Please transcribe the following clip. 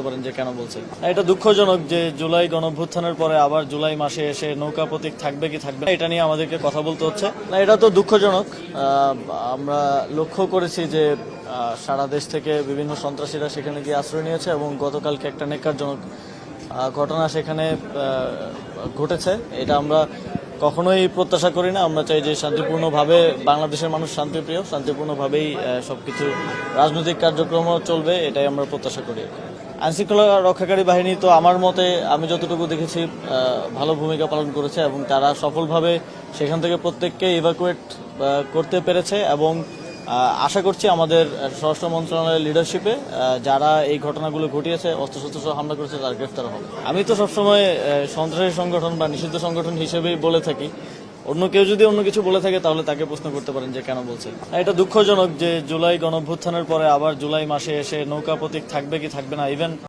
পারেন যে কেন বলছে। এটা দুঃখজনক যে জুলাই গণঅভ্যুত্থানের পরে আবার জুলাই মাসে এসে নৌকা প্রতীক থাকবে কি থাকবে না, এটা নিয়ে আমাদেরকে কথা বলতে হচ্ছে। না, এটা তো দুঃখজনক। আমরা লক্ষ্য করেছি যে সারা দেশ থেকে বিভিন্ন সন্ত্রাসীরা সেখানে গিয়ে আশ্রয় নিয়েছে এবং গতকালকে একটা নেক্কারজনক ঘটনা সেখানে ঘটেছে। এটা আমরা কখনোই প্রত্যাশা করি না। আমরা চাই যে শান্তিপূর্ণভাবে বাংলাদেশের মানুষ শান্তিপ্রিয়, শান্তিপূর্ণভাবেই সবকিছু রাজনৈতিক কার্যক্রমও চলবে, এটাই আমরা প্রত্যাশা করি। আইনশৃঙ্খলা রক্ষাকারী বাহিনী তো আমার মতে আমি যতটুকু দেখেছি ভালো ভূমিকা পালন করেছে এবং তারা সফলভাবে সেখান থেকে প্রত্যেককে ইভাকুয়েট করতে পেরেছে এবং আশা করছি আমাদের স্বরাষ্ট্র মন্ত্রণালয়ের লিডারশিপে যারা এই ঘটনাগুলো ঘটিয়েছে, অস্ত্রশস্ত্র সহ হামলা করেছে, তারা গ্রেফতার হবে। আমি তো সবসময় সন্ত্রাসী সংগঠন বা নিষিদ্ধ সংগঠন হিসেবেই বলে থাকি। অন্য কেউ যদি অন্য কিছু বলে থাকে তাহলে তাকে প্রশ্ন করতে পারেন যে কেন বলছে। এটা দুঃখজনক যে জুলাই গণঅভ্যুত্থানের পরে আবার জুলাই মাসে এসে নৌকা প্রতীক থাকবে কি থাকবে না, ইভেন